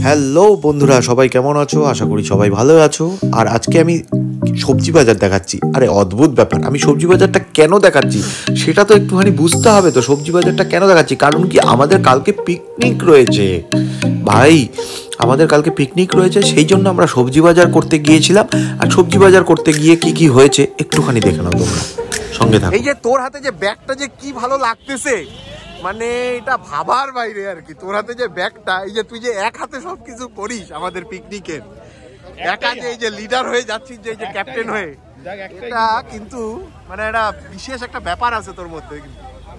Hello বন্ধুরা, সবাই কেমন আছো? আশা করি সবাই ভালো আছো। আর আজকে আমি সবজি বাজার দেখাচ্ছি। আরে অদ্ভুত ব্যাপার, আমি সবজি বাজারটা কেন দেখাচ্ছি সেটা তো একটুখানি বুঝতে হবে। তো সবজি বাজারটা কেন দেখাচ্ছি, কারণ কি আমাদের কালকে পিকনিক রয়েছে ভাই, আমাদের কালকে পিকনিক রয়েছে, সেই জন্য আমরা সবজি বাজার করতে গিয়েছিলাম। আর সবজি বাজার করতে গিয়ে কি কি হয়েছে একটুখানি দেখে নাও তোমরা, সঙ্গে থাকো। এই যে তোর হাতে যে ব্যাগটা যে কি ভালো লাগতেছে, মানে এটা ভাবার বাইরে আর কি। তোর হাতে যে ব্যাগটা, এই যে তুই যে এক হাতে সবকিছু করিস আমাদের পিকনিকের, একা যে এই যে লিডার হয়ে যাচ্ছিস, যে এই যে ক্যাপ্টেন হয়ে, এটা কিন্তু মানে একটা বিশেষ একটা ব্যাপার আছে তোর মধ্যে।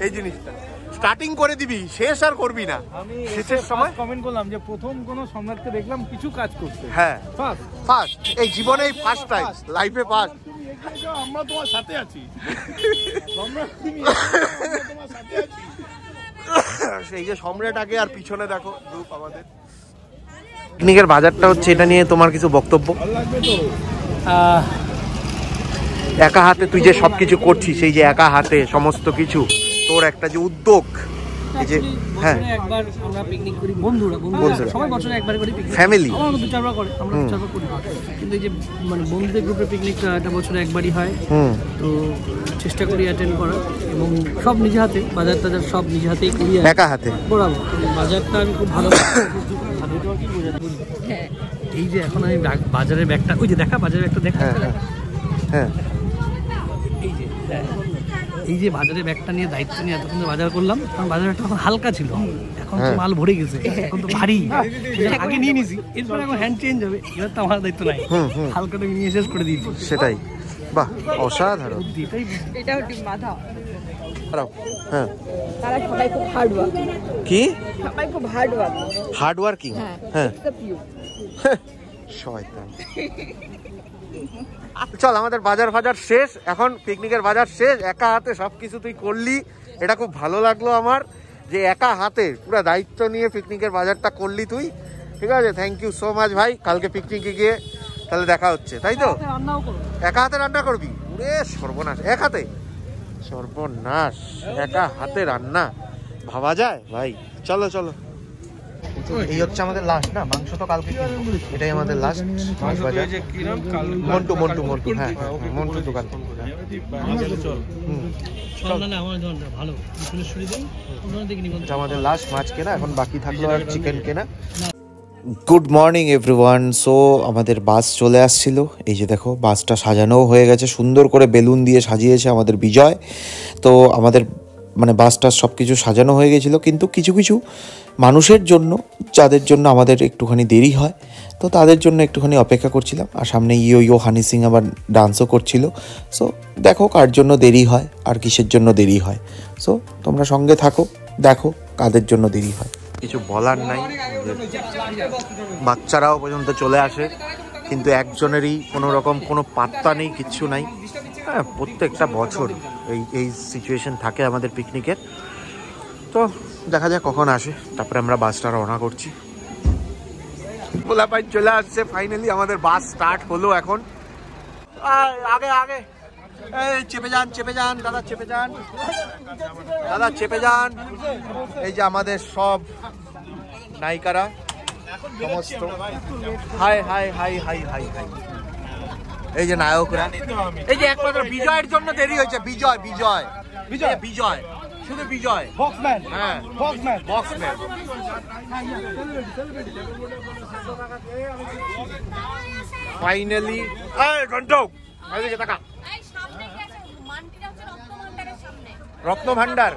এই জিনিসটা স্টার্টিং করে দিবি, শেষ আর করবি না। আমি শেষের সময় কমেন্ট করলাম যে প্রথম কোন সম্রাটকে দেখলাম কিছু কাজ করতে। হ্যাঁ, ফার্স্ট এই জীবনেই ফার্স্ট টাইম, লাইফে ফার্স্ট। আমরা তোমার সাথে আছি, সম্রাট তুমি তোমার সাথে আছি। সেই যে সম্রাট আগে, আর পিছনে দেখো গ্রুপ আমাদের। পিকনিকের বাজারটা হচ্ছে, এটা নিয়ে তোমার কিছু বক্তব্য? একা হাতে তুই যে সবকিছু করছিস, সেই যে একা হাতে সমস্ত কিছু, তোর একটা যে উদ্যোগ, এই যে হ্যাঁ একবার আমরা পিকনিক করি বন্ধুরা সবাই বছরে একবার করে পিকনিক, ফ্যামিলি আমরা দু চারবার করে, আমরা দু চারবার করি, কিন্তু এই যে মানে বন্ধুদের গ্রুপের পিকনিকটা একটা বছরে একবারই হয়। তো চেষ্টা করি অ্যাটেন্ড করার, এবং সব নিজে হাতে, বাজার টাজার সব নিজে হাতেই করি, একা হাতে করাবো। বাজারটা আমি খুব ভালো এই যে এখন আমি বাজারের ব্যাগটা, ওই যে দেখা বাজারের ব্যাগটা দেখা, হ্যাঁ এই যে বাজারের ব্যাগটা নিয়ে দায়িত্ব নিয়ে এতক্ষণ বাজার করলাম, কারণ বাজার ব্যাগটা এখন হালকা ছিল, এখন তো মাল ভরে গেছে, এখন তো ভারী। আগে নিয়ে নিয়েছি, এরপরে এখন হ্যান্ড চেঞ্জ হবে, এবার তো আমার দায়িত্ব নাই, হালকাটা নিয়ে শেষ করে দিয়েছি। সেটাই, বাহ অসাধারণ। এটা হচ্ছে মাথা। হ্যাঁ, তারা সবাই খুব হার্ড ওয়ার্ক। কি সবাই খুব হার্ড ওয়ার্ক, হার্ড ওয়ার্কিং? হ্যাঁ, শয়তান। চল, আমাদের বাজার ফাজার শেষ, এখন পিকনিকের বাজার শেষ। একা হাতে সবকিছু তুই করলি, এটা খুব ভালো লাগলো আমার, যে একা হাতে পুরো দায়িত্ব নিয়ে পিকনিকের বাজারটা করলি তুই। ঠিক আছে, থ্যাংক ইউ সো মাচ ভাই। কালকে পিকনিকে গিয়ে তাহলে দেখা হচ্ছে, তাই তো? একা হাতে রান্না করবি? ওরে সর্বনাশ, এক হাতে, সর্বনাশ, একা হাতে রান্না ভাবা যায় ভাই? চলো চলো, এই হচ্ছে আমাদের লাস্ট না, মাংস তো কালকে, এটাই আমাদের লাস্ট মাছ বাজার। মন্টু মন্টু মন্টু, হ্যাঁ মন্টু দোকান। আমাদের লাস্ট মাছ কেনা, এখন বাকি থাকলো আর চিকেন কেনা। Good morning everyone. সো আমাদের বাস চলে আসছিল, এই যে দেখো বাসটা সাজানোও হয়ে গেছে, সুন্দর করে বেলুন দিয়ে সাজিয়েছে আমাদের বিজয়। তো আমাদের মানে বাসটা সব কিছু সাজানো হয়ে গেছিলো, কিন্তু কিছু কিছু মানুষের জন্য, যাদের জন্য আমাদের একটুখানি দেরি হয়, তো তাদের জন্য একটুখানি অপেক্ষা করছিলাম। আর সামনে ইয়ো হানি সিং আবার ডান্সও করছিল। সো দেখো কার জন্য দেরি হয় আর কিসের জন্য দেরি হয়। সো তোমরা সঙ্গে থাকো, দেখো কাদের জন্য দেরি হয়। কিছু বলার নাই, বাচ্চারাও পর্যন্ত চলে আসে, কিন্তু একজনেরই কোনো রকম কোনো পাত্তা নেই, কিচ্ছু নাই। হ্যাঁ, প্রত্যেকটা বছর এই সিচুয়েশন থাকে আমাদের পিকনিকের। তো দেখা যাক কখন আসে, তারপরে আমরা বাসটা রওনা করছি। পোলাপাই চলে আসছে ফাইনালি, আমাদের বাস স্টার্ট হলো এখন। আগে আগে, এই চেপে যান চেপে যান দাদা, চেপে যান দাদা, চেপে যান। এই যে আমাদের সব নায়িকারা সমস্ত, high high high high high high, এই যে নায়করা, এই যে একমাত্র বিজয়ের জন্য দেরি হয়েছে। বিজয় বিজয় বিজয় বিজয়, শুধু বিজয়, বক্সম্যান। হ্যাঁ, বক্সম্যান বক্সম্যান। ফাইনালি ঘন্টো এদিকে তাকা, রত্ন ভান্ডার।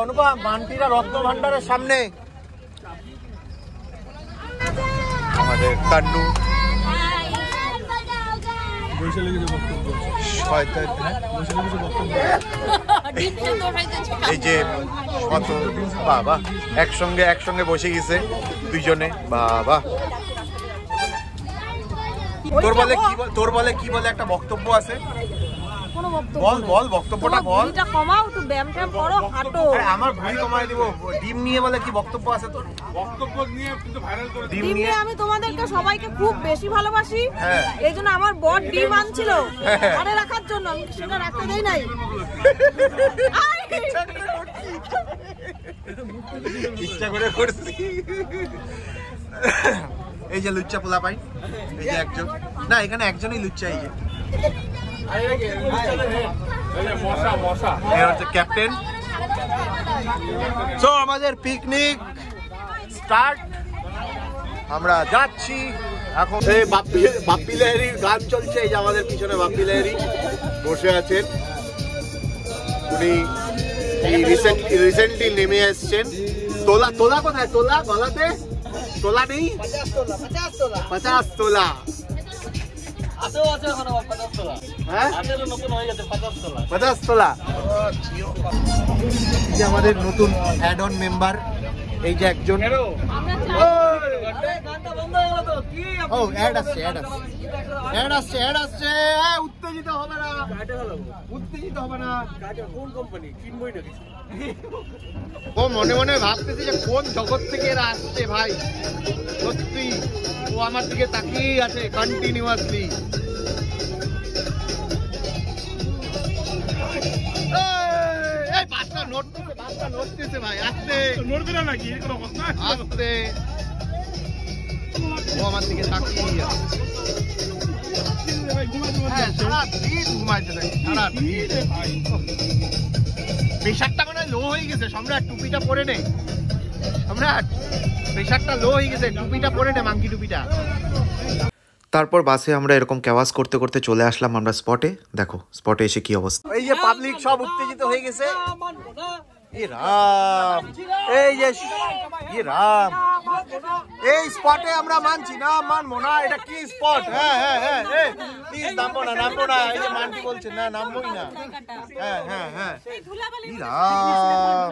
অনুপম, মানটিরা রত্ন ভান্ডারের সামনে। আমাদের কান্নু এই যে বাবা একসঙ্গে বসে গেছে দুইজনে, বাবা। তোর বলে কি বলে একটা বক্তব্য আছে, বল বল বক্তব্যটা বল। ভুঁড়িটা কমাও, একটু ব্যায়াম ট্যায়াম করো, হাঁটো। আমার ভুঁড়ি কমাই দিব। ডিম নিয়ে বলে কি বক্তব্য আছে তোর? বক্তব্য নিয়ে কিন্তু ভাইরাল করে। ডিম নিয়ে আমি তোমাদেরকে সবাইকে খুব বেশি ভালোবাসি, এইজন্য আমার বড় ডিম আনছিল ঘরে রাখার জন্য, আমি সেটা রাখতে দেই নাই। ইচ্ছা করে করছি। এই যে লুচ্চা পোলা পাই, এই যে একজন, না এখানে একজনই লুচ্চা, এই যে ক্যাপ্টেন। সো আমাদের পিকনিক স্টার্ট, আমরা যাচ্ছি এখন। এই বাপ্পি লাহিড়ীর গান চলছে, এই যে আমাদের পিছনে বাপ্পি লাহিড়ী বসে আছেন, উনি রিসেন্টলি নেমে এসছেন। তোলা তোলা কোথায়? তোলা গলাতে তোলা নেই, 50 তোলা। হ্যাঁ 50 তোলা। যে আমাদের নতুন অ্যাড অন মেম্বার, এই যে একজন। ও অ্যাড আসছে, উত্তেজিত হবে না, উত্তেজিত হবে না। কোন কোম্পানি কিনবই না কিছু। ও মনে মনে ভাবতেছে যে কোন জগৎ থেকে এরা আসছে ভাই, সত্যি ও আমার দিকে তাকিয়েই আছে কন্টিনিউয়াসলি। নড়তেছে ভাই, আস্তে নড়বে না নাকি কোনো কথা? আস্তে, ও আমার দিকে তাকিয়েই আছে। সারাদিন ঘুমাইতে থাকে, সারাদিন। প্রেশারটা মনে হয় লো হয়ে গেছে। সম্রাট টুপিটা পরে নে, সম্রাট প্রেশারটা লো হয়ে গেছে, টুপিটা পরে নে, মাঙ্কি টুপিটা। তারপর বাসে আমরা এরকম ক্যাওয়াজ করতে করতে চলে আসলাম আমরা স্পটে। দেখো স্পটে এসে কি অবস্থা। এই যে পাবলিক সব উত্তেজিত হয়ে গেছে। এ রাম, এই যে রাম, এই স্পটে আমরা মানছি না, মানবো না। এটা কি স্পট? হ্যাঁ হ্যাঁ হ্যাঁ, প্লিজ নামবো না, নামবো না। এই যে মানটি বলছে না, নামবোই না। হ্যাঁ হ্যাঁ হ্যাঁ, রাম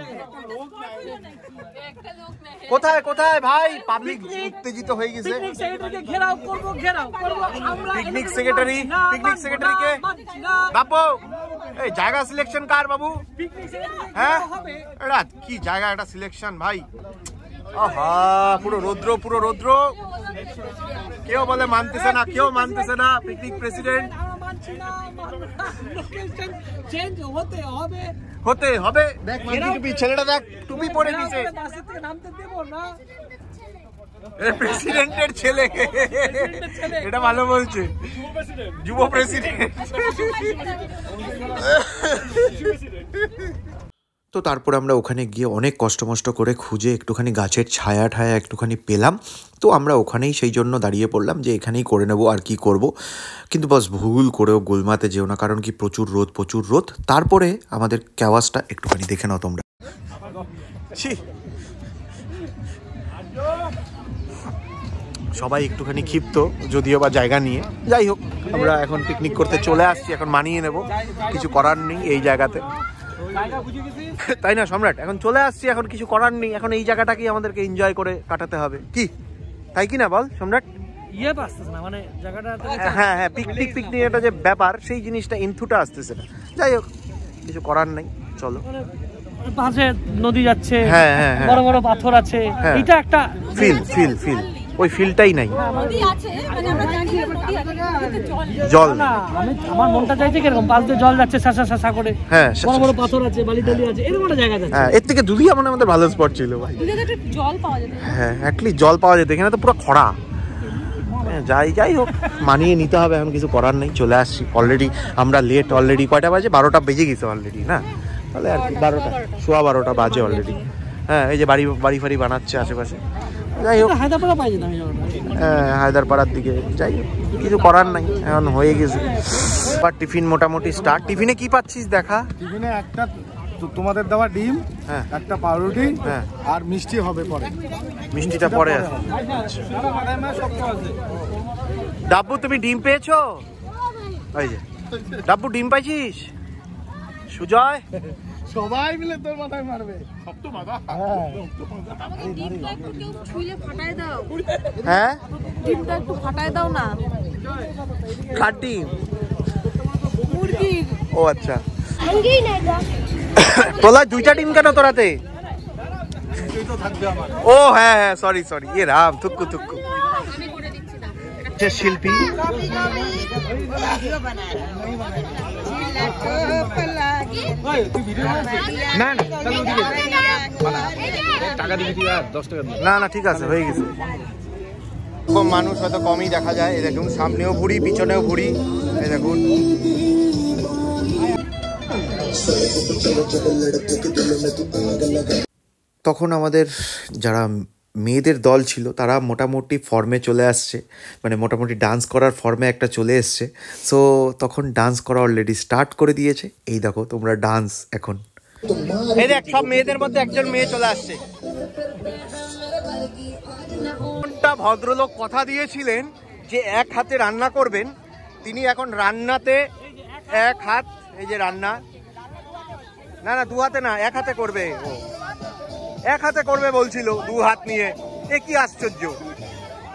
কোথায় কোথায় ভাই? পাবলিক উত্তেজিত হয়ে গেছে। পিকনিক সেক্রেটারিকে বাবু, এই জায়গা সিলেকশন কার বাবু? হ্যাঁ এটা কি জায়গা, এটা সিলেকশন ভাই? আহা, পুরো রৌদ্র, পুরো রৌদ্র। কেউ বলে মানতেছে না, কেউ মানতেছে না। পিকনিক প্রেসিডেন্ট হতে হবে। দেখ মাঙ্কি টুপি, ছেলেটা দেখ টুপি পরে দিছে, প্রেসিডেন্টের ছেলে। এটা ভালো বলছে, যুব প্রেসিডেন্ট। তো তারপর আমরা ওখানে গিয়ে অনেক কষ্ট করে খুঁজে একটুখানি গাছের ছায়া ঠায়া একটুখানি পেলাম। তো আমরা ওখানেই সেই জন্য দাঁড়িয়ে পড়লাম যে এখানেই করে নেবো, আর কি করব। কিন্তু বাস ভুল করেও গোলমাতে যেও না, কারণ কি প্রচুর রোদ। তারপরে আমাদের ক্যাওয়াজটা একটুখানি দেখে নাও তোমরা। সবাই একটুখানি ক্ষিপ্ত, যদিও বা জায়গা নিয়ে। যাই হোক, আমরা এখন পিকনিক করতে চলে আসছি, এখন মানিয়ে নেব, কিছু করার নেই এই জায়গাতে, তাই না সম্রাট? এখন চলে আসছি, এখন কিছু করার নেই, এখন এই জায়গাটাকেই আমাদেরকে এনজয় করে কাটাতে হবে, কি তাই কি না বল সম্রাট? হ্যাঁ হ্যাঁ, পিকনিক এটা যে ব্যাপার, সেই জিনিসটা ইনথুটা আসতেছে না। যাই হোক, কিছু করার নেই, চলো। পাশে নদী যাচ্ছে, হ্যাঁ হ্যাঁ, বড় বড় পাথর আছে, এটা একটা ফিল ওই ফিলটাই নাই। জল না, আমার মনটা চাইছে কিরকম, পাশ দিয়ে জল যাচ্ছে শাসা করে, হ্যাঁ বড় বড় পাথর আছে, বালি টালি আছে, এরকম একটা জায়গা যাচ্ছে। হ্যাঁ, এর থেকে দুদিয়া মনে আমাদের ভালো স্পট ছিল ভাই, জল পাওয়া যেত। হ্যাঁ অ্যাটলিস্ট জল পাওয়া যেত, এখানে তো পুরো খরা। যাই হোক, মানিয়ে নিতে হবে, এখন কিছু করার নেই। চলে আসছি, অলরেডি আমরা লেট, অলরেডি কয়টা বাজে? 12টা বেজে গেছে অলরেডি, না তাহলে আর কি 12টা, সোয়া 12টা বাজে অলরেডি। হ্যাঁ, এই যে বাড়ি ফাড়ি বানাচ্ছে আশেপাশে। যাই হোক, হায়দারপাড়ার দিকে, যাই হোক কিছু করার নাই, এখন হয়ে গেছে। আর টিফিন মোটামুটি স্টার্ট। টিফিনে কি পাচ্ছিস দেখা? টিফিনে একটা তোমাদের দেওয়া ডিম, হ্যাঁ একটা পাউরুটি, হ্যাঁ আর মিষ্টি হবে পরে। মিষ্টিটা পরে আছে। ডাব্বু তুমি ডিম পেয়েছো? ওই যে ডাব্বু ডিম পাইছিস? সুজয় সবাই মিলে তোর মাথায় মারবে। সব তো মাথা। হ্যাঁ, ডিমটা একটু ফাটায় দাও না। কার ডিম? মুরগির। ও আচ্ছা, তোলা 2টা ডিম কেন তোরাতে? ও হ্যাঁ হ্যাঁ, সরি এ রাম, থুক্কু শিল্পী। না ঠিক আছে, হয়ে গেছে। এরকম মানুষ হয়তো কমই দেখা যায়। এই দেখুন সামনেও ভুড়ি, পিছনেও ভুড়ি, এই দেখুন। তখন আমাদের যারা মেয়েদের দল ছিল তারা মোটামুটি ফর্মে চলে আসছে, মানে মোটামুটি ডান্স করার ফর্মে একটা চলে এসছে। সো তখন ডান্স করা অলরেডি স্টার্ট করে দিয়েছে। এই দেখো তোমরা ডান্স এখন। এই দেখ সব মেয়েদের মধ্যে একজন মেয়ে চলে আসছে। ভদ্রলোক কথা দিয়েছিলেন যে এক হাতে রান্না করবেন, তিনি এখন রান্নাতে এক হাত, এই যে রান্না, না না 2 হাতে না, 1 হাতে করবে, ও 1 হাতে করবে বলছিল 2 হাত নিয়ে। এ কি আশ্চর্য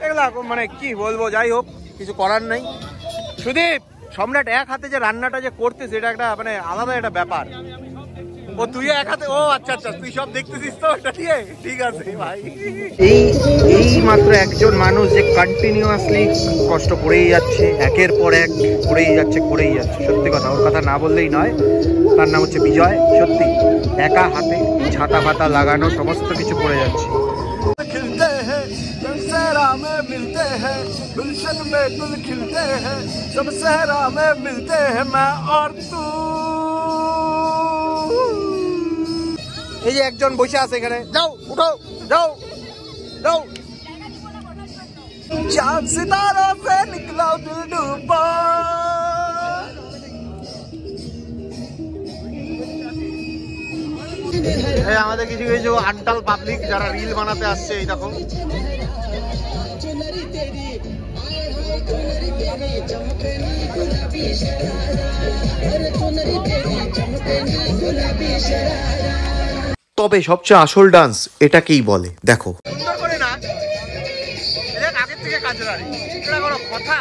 এগুলা, মানে কি বলবো, যাই হোক কিছু করার নাই। সুদীপ সম্রাট 1 হাতে যে রান্নাটা যে করতে, সেটা একটা মানে আলাদা একটা ব্যাপার। ও তুই 1 হাতে, ও আচ্ছা আচ্ছা তুই সব দেখতেছিস তো এটা দিয়ে, ঠিক আছে ভাই। এই মাত্র একজন মানুষ যে কন্টিনিউয়াসলি কষ্ট করেই যাচ্ছে, একের পর এক করেই যাচ্ছে। সত্যি কথা, ওর কথা না বললেই নয়। তার নাম হচ্ছে বিজয়। সত্যি একা হাতে ছাতা ফাতা লাগানো সমস্ত কিছু করে যাচ্ছে। এই যে একজন বসে আছে এখানে, যাও উঠো, যাও যাও। চাঁদ সিতারা সে নিকলা দিল ডুবা। আমাদের কিছু কিছু আন্টাল পাবলিক যারা রিল বানাতে আসছে, এই দেখো। তবে সবচেয়ে আসল ডান্স এটাকেই বলে, দেখো। সুন্দর করে না, আগের থেকে কাজে দাঁড়ি, এটা কোনো কথা?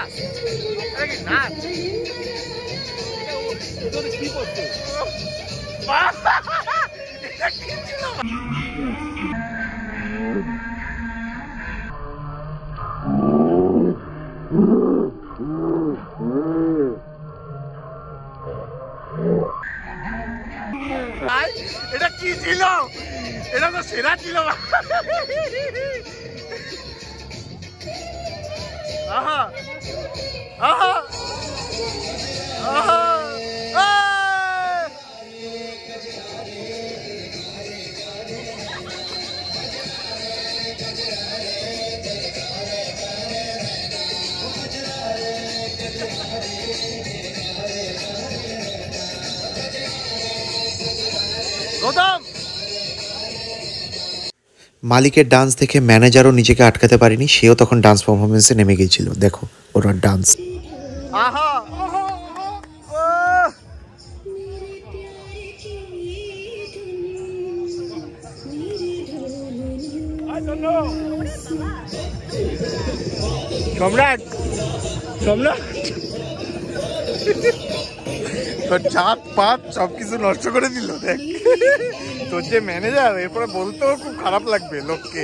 এটা কি নাচ? কি করছো? এটা কি ছিল? এটা তো সেরা ছিল। আহা আহা আহা, গৌতম। মালিকের ডান্স দেখে ম্যানেজারও নিজেকে আটকাতে পারেনি, সেও তখন ডান্স পারফরমেন্সে নেমে গিয়েছিল। দেখো ওরা ডান্স। আহা সম্রাট, সম্রাট তোর চাঁদ পাত সবকিছু নষ্ট করে দিল। দেখ তোর যে ম্যানেজার, এরপরে বলতেও খুব খারাপ লাগবে লোককে।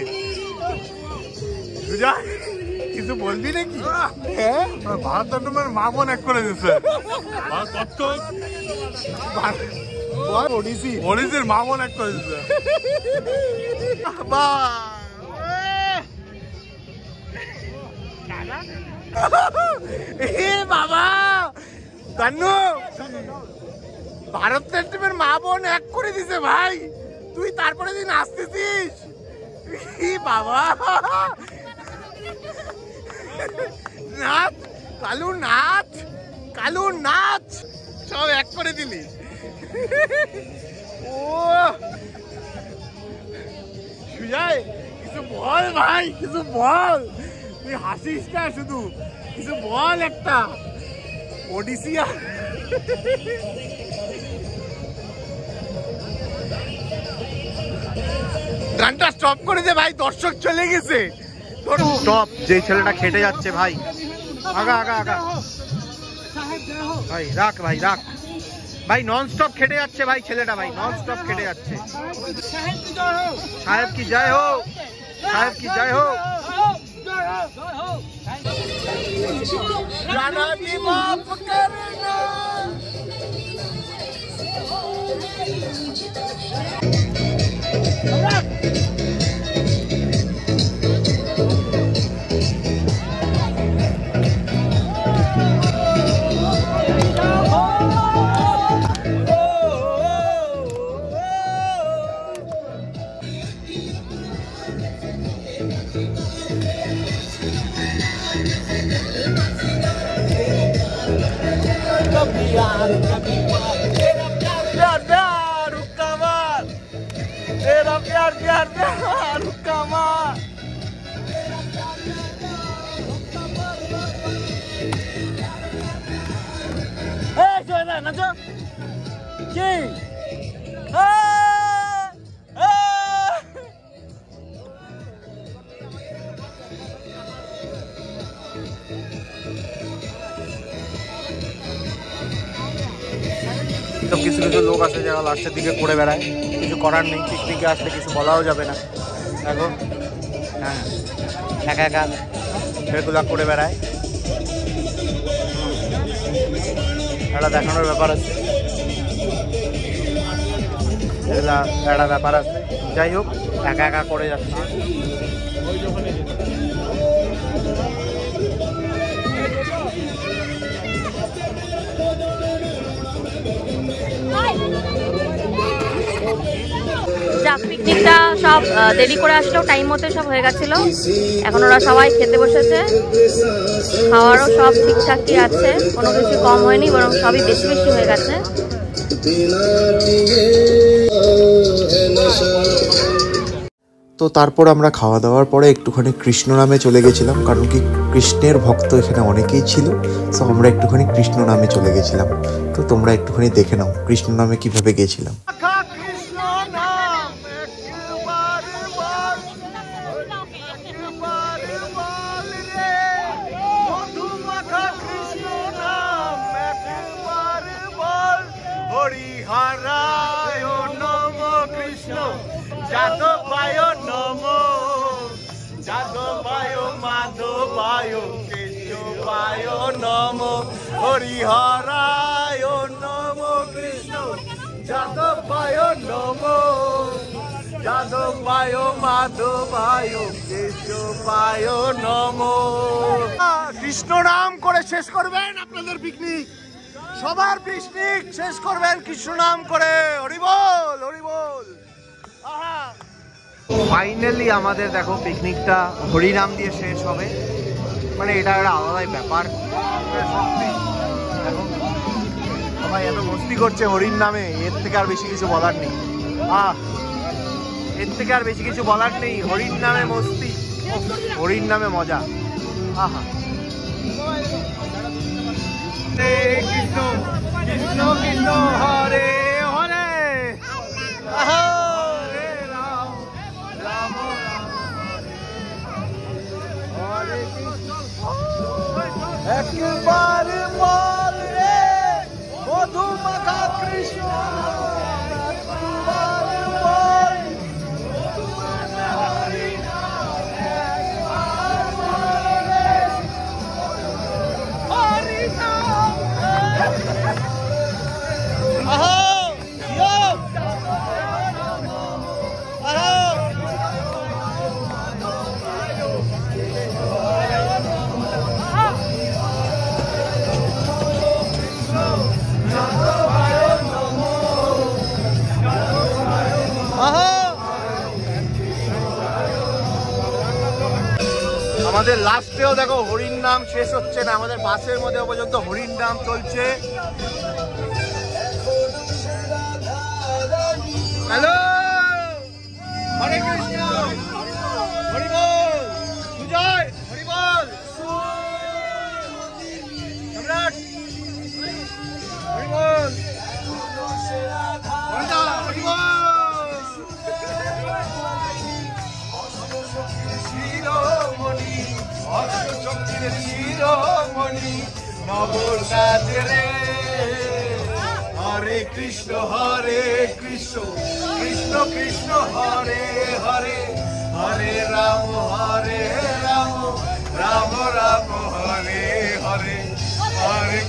কিছু বলবি নাকি? হ্যাঁ, ভারতনাট্যমের মা বোন এক করে দিচ্ছে। ওড়িশির মা বোন এক করে দিচ্ছে। বাবা কান্নু, ভারতনাট্যমের মা বোন এক করে দিছে ভাই। তুই তারপরে দিন আসতেছিস বাবা, নাচ কালু, নাচ কালু, নাচ সব এক করে দিলি। ও সুজয় কিছু বল ভাই, কিছু বল। তুই হাসিস না শুধু, কিছু বল একটা। ওডিসিয়া গানটা স্টপ করে দে ভাই, দর্শক চলে গেছে। স্টপ, যে ছেলেটা খেটে যাচ্ছে ভাই, আগা আগা আগা ভাই, রাখ ভাই রাখ ভাই, নন স্টপ খেটে যাচ্ছে ভাই ছেলেটা, ভাই নন স্টপ খেটে যাচ্ছে। সাহেব কি জয় হো, সাহেব কি জয় হো। তো কিছু কিছু লোক আছে যারা লাস্টের দিকে করে বেড়ায়, কিছু করার নেই, পিকনিকে আসলে কিছু বলাও যাবে না। দেখো হ্যাঁ একা একা এগুলা করে বেড়ায়, একটা দেখানোর ব্যাপার আছে, এগুলা একটা ব্যাপার আছে। যাই হোক একা একা করে যাচ্ছে। যাক পিকনিকটা সব দেরি করে আসলেও টাইম মতো সব হয়ে গেছিল। এখন ওরা সবাই খেতে বসেছে, খাওয়ারও সব ঠিকঠাকই আছে, কোনো কিছু কম হয়নি, বরং সবই বেশি বেশি হয়ে গেছে। তো তারপর আমরা খাওয়া দাওয়ার পরে একটুখানি কৃষ্ণ নামে চলে গেছিলাম, কারণ কি কৃষ্ণের ভক্ত এখানে অনেকেই ছিল। সো আমরা একটুখানি কৃষ্ণ নামে চলে গেছিলাম। তো তোমরা একটুখানি দেখে নাও কৃষ্ণ নামে কিভাবে গেছিলাম। হরিহরায় নম কৃষ্ণ যাদবায় নম, যাদবায় মাধবায় কেশবায় নম। হরিহরায় নম কৃষ্ণ যাদবায় নম, যাদবায় মাধবায় কেশবায় নম। কৃষ্ণ নাম করে শেষ করবেন আপনাদের পিকনিক, সবার পিকনিক শেষ করবেন কৃষ্ণ নাম করে। হরি বল হরি বল। ফাইনালি আমাদের দেখো পিকনিকটা হরি নাম দিয়ে শেষ হবে, মানে এটা একটা আলাদাই ব্যাপার। সত্যি দেখো সবাই এত মস্তি করছে হরির নামে, এর থেকে আর বেশি কিছু বলার নেই। এর থেকে আর বেশি কিছু বলার নেই। হরির নামে মস্তি, হরির নামে মজা। আহা কৃষ্ণ কৃষ্ণ কৃষ্ণ হরে হরে, হরে রাম রাম হরে কৃষ্ণ। একবার বল রে মধুমাখা কৃষ্ণ, একবার বল আমাদের লাস্টেও দেখো হরির নাম শেষ হচ্ছে না, আমাদের বাসের মধ্যে পর্যন্ত হরির নাম চলছে। হ্যালো হরে কৃষ্ণ হরি বল, সুজয় হরি বল, সম্রাট হরি বল, হরি বল। শিরোমণি অষ্টচক্রের শিরোমণি নবরাজ রে, হরে কৃষ্ণ কৃষ্ণ কৃষ্ণ হরে হরে, হরে রাম রাম রাম হরে হরে, হরে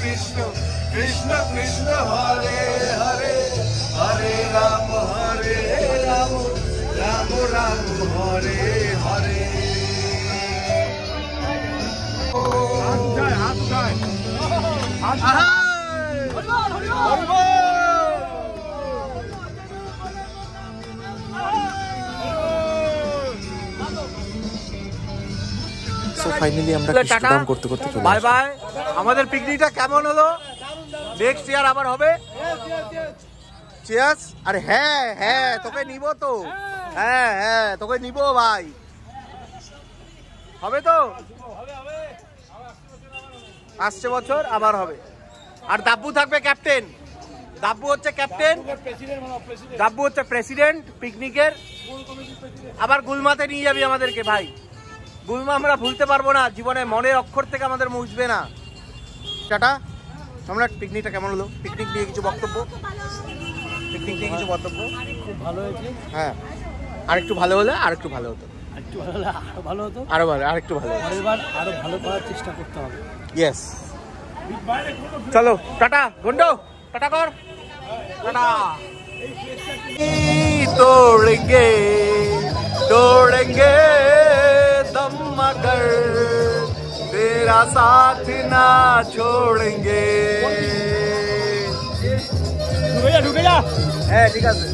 কৃষ্ণ কৃষ্ণ কৃষ্ণ হরে হরে, হরে রাম রাম রাম হরে হরে। হাত উঠায় সো ফাইনালি আমরা কৃষ্ণনাম করতে করতে চলে বাই বাই। আমাদের পিকনিকটা কেমন হলো? নেক্সট ইয়ার আবার হবে। চিয়ার্স। আরে হ্যাঁ হ্যাঁ, তোকে নিব তো, হ্যাঁ হ্যাঁ তোকে নিব ভাই, হবে তো, আসছে বছর আবার হবে। আর দাব্বু থাকবে ক্যাপ্টেন, দাব্বু হচ্ছে ক্যাপ্টেন, দাব্বু হচ্ছে প্রেসিডেন্ট পিকনিকের। আবার গুলমাতে নিয়ে যাবি আমাদেরকে ভাই, গুলমা আমরা ভুলতে পারবো না জীবনে, মনের অক্ষর থেকে আমাদের মুছবে না। টাটা। আমরা পিকনিকটা কেমন হলো? পিকনিক নিয়ে কিছু বক্তব্য, পিকনিক নিয়ে কিছু বক্তব্য? খুব ভালো হয়েছে। হ্যাঁ, আরেকটু ভালো হলে আরেকটু ভালো হতো, একটু ভালো হলে আরো ভালো হতো, আরো ভালো, আরেকটু ভালো হতো। এবার আরো ভালো করার চেষ্টা করতে হবে। ইয়েস, চলো টাটা গুন্ডো, টাটা কর, টাটা। तोड़ेंगे तोड़ेंगे दम मगर तेरा साथ ना छोड़ेंगे। ঢুকে যা। হ্যাঁ ঠিক আছে।